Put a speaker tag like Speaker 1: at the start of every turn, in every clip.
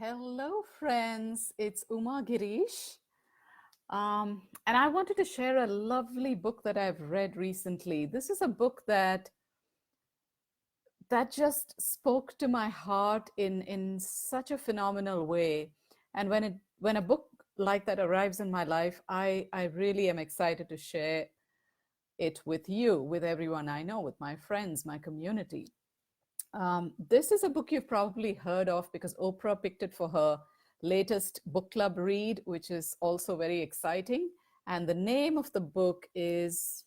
Speaker 1: Hello, friends. It's Uma Girish. And I wanted to share a lovely book that I've read recently. This is a book that just spoke to my heart in such a phenomenal way. And when a book like that arrives in my life, I really am excited to share it with you, with everyone I know, with my friends, my community. This is a book you've probably heard of because Oprah picked it for her latest book club read, which is also very exciting. And the name of the book is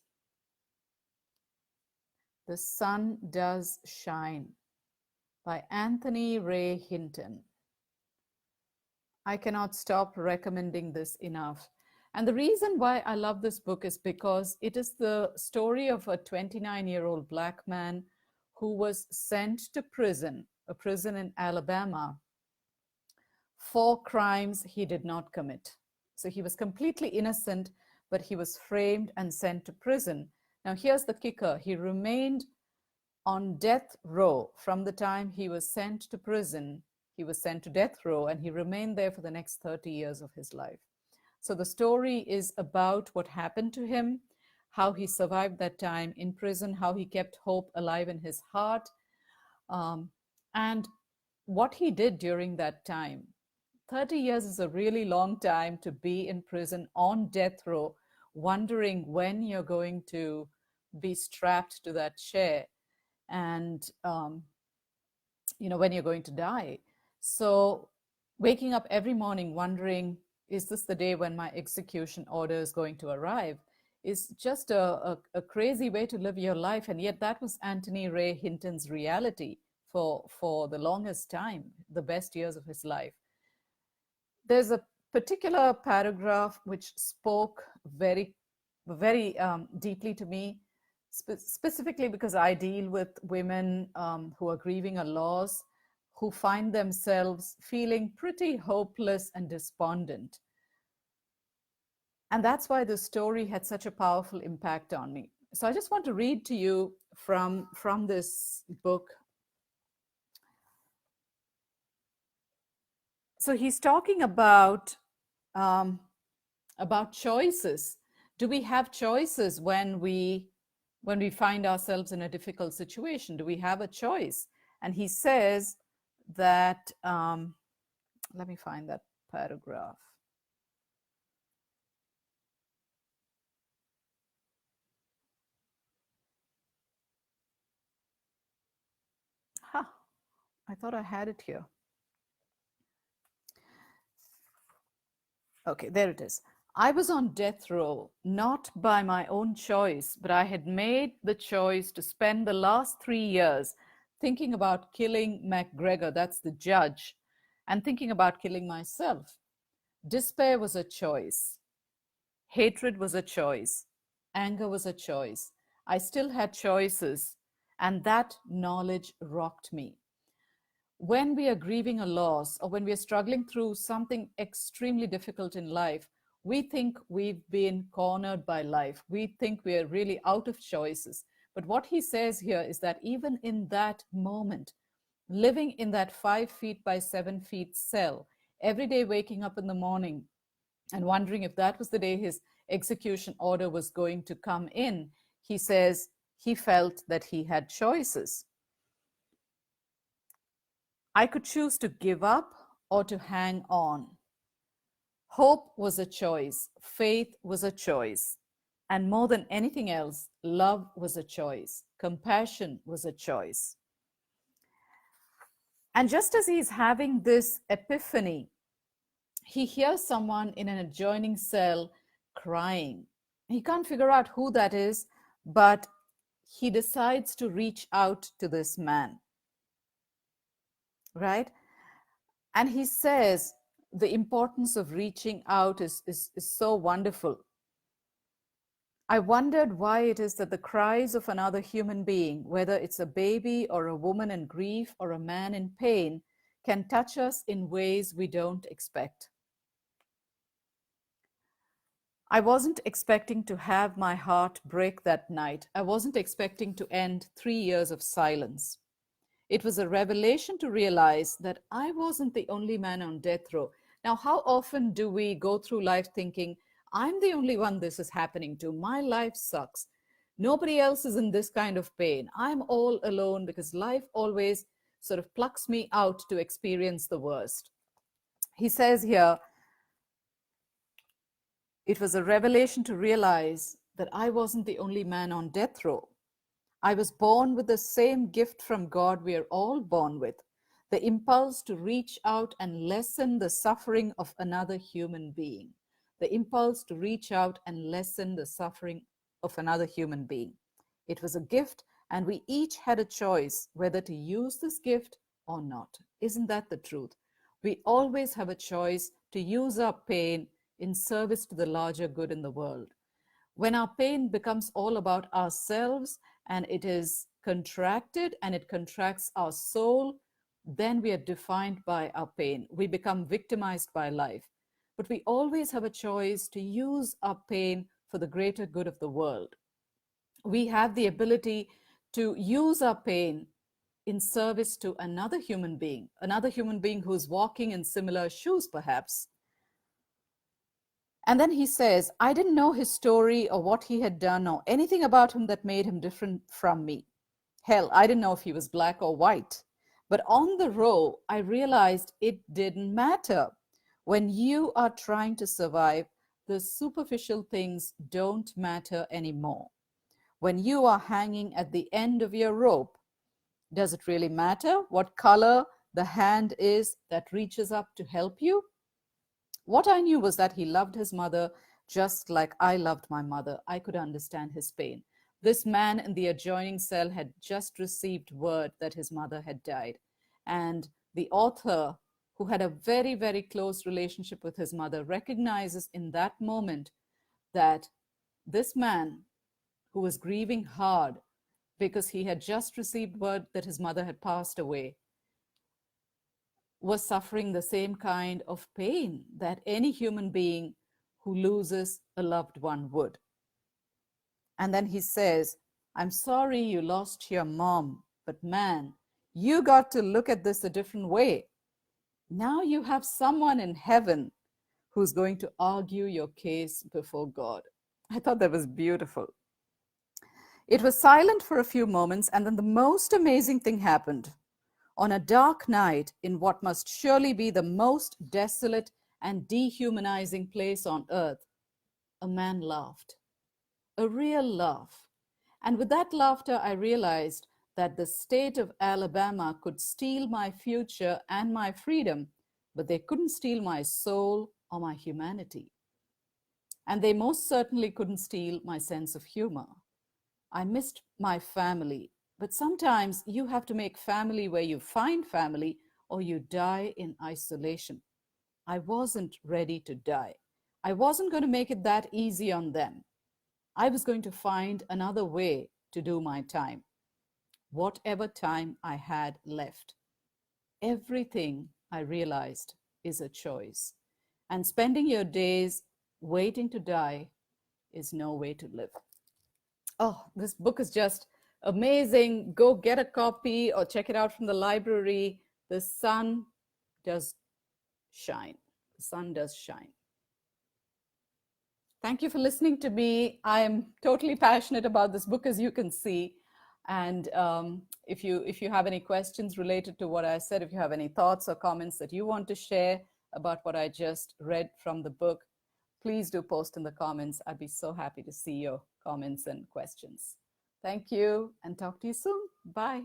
Speaker 1: The Sun Does Shine by Anthony Ray Hinton. I cannot stop recommending this enough. And the reason why I love this book is because it is the story of a 29-year-old Black man who was sent to prison, a prison in Alabama, for crimes he did not commit. So he was completely innocent, but he was framed and sent to prison. Now, here's the kicker. He remained on death row from the time he was sent to prison. He was sent to death row and he remained there for the next 30 years of his life. So the story is about what happened to him, how he survived that time in prison, how he kept hope alive in his heart, and what he did during that time. 30 years is a really long time to be in prison on death row, wondering when you're going to be strapped to that chair and when you're going to die. So waking up every morning wondering, is this the day when my execution order is going to arrive, is just a crazy way to live your life. And yet that was Anthony Ray Hinton's reality for the longest time, the best years of his life. There's a particular paragraph which spoke very deeply to me, specifically because I deal with women who are grieving a loss, who find themselves feeling pretty hopeless and despondent. And that's why the story had such a powerful impact on me. So I just want to read to you from this book. So he's talking about choices. Do we have choices when we find ourselves in a difficult situation? Do we have a choice? And he says that, let me find that paragraph. I thought I had it here. Okay, there it is. I was on death row, not by my own choice, but I had made the choice to spend the last 3 years thinking about killing MacGregor, that's the judge, and thinking about killing myself. Despair was a choice. Hatred was a choice. Anger was a choice. I still had choices, and that knowledge rocked me. When we are grieving a loss or when we are struggling through something extremely difficult in life, we think we've been cornered by life. We think we are really out of choices. But what he says here is that even in that moment, living in that 5 feet by 7 feet cell, every day waking up in the morning and wondering if that was the day his execution order was going to come in, he says he felt that he had choices. I could choose to give up or to hang on. Hope was a choice. Faith was a choice. And more than anything else, love was a choice. Compassion was a choice. And just as he's having this epiphany, he hears someone in an adjoining cell crying. He can't figure out who that is, but he decides to reach out to this man. Right? And he says the importance of reaching out is so wonderful. I wondered why it is that the cries of another human being, whether it's a baby or a woman in grief or a man in pain, can touch us in ways we don't expect. I wasn't expecting to have my heart break that night. I wasn't expecting to end 3 years of silence. It was a revelation to realize that I wasn't the only man on death row. Now, how often do we go through life thinking, I'm the only one this is happening to? My life sucks. Nobody else is in this kind of pain. I'm all alone because life always sort of plucks me out to experience the worst. He says here, it was a revelation to realize that I wasn't the only man on death row. I was born with the same gift from God we are all born with, the impulse to reach out and lessen the suffering of another human being. The impulse to reach out and lessen the suffering of another human being. It was a gift, and we each had a choice whether to use this gift or not. Isn't that the truth? We always have a choice to use our pain in service to the larger good in the world. When our pain becomes all about ourselves and it is contracted and it contracts our soul, then we are defined by our pain. We become victimized by life. But we always have a choice to use our pain for the greater good of the world. We have the ability to use our pain in service to another human being who's walking in similar shoes, perhaps. And then he says, I didn't know his story or what he had done or anything about him that made him different from me. Hell, I didn't know if he was black or white. But on the row, I realized it didn't matter. When you are trying to survive, the superficial things don't matter anymore. When you are hanging at the end of your rope, does it really matter what color the hand is that reaches up to help you? What I knew was that he loved his mother just like I loved my mother. I could understand his pain. This man in the adjoining cell had just received word that his mother had died. And the author, who had a very, very close relationship with his mother, recognizes in that moment that this man, who was grieving hard because he had just received word that his mother had passed away, was suffering the same kind of pain that any human being who loses a loved one would. And then he says, I'm sorry you lost your mom, but man, you got to look at this a different way. Now you have someone in heaven who's going to argue your case before God. I thought that was beautiful. It was silent for a few moments, and then the most amazing thing happened. On a dark night, in what must surely be the most desolate and dehumanizing place on earth, a man laughed, a real laugh. And with that laughter, I realized that the state of Alabama could steal my future and my freedom, but they couldn't steal my soul or my humanity. And they most certainly couldn't steal my sense of humor. I missed my family, but sometimes you have to make family where you find family or you die in isolation. I wasn't ready to die. I wasn't going to make it that easy on them. I was going to find another way to do my time, whatever time I had left. Everything, I realized, is a choice. And spending your days waiting to die is no way to live. Oh, this book is just amazing. Go get a copy or check it out from the library. The sun does shine. The sun does shine. Thank you for listening to me. I'm totally passionate about this book, as you can see. And if you have any questions related to what I said, if you have any thoughts or comments that you want to share about what I just read from the book, please do post in the comments. I'd be so happy to see your comments and questions. Thank you, and talk to you soon. Bye.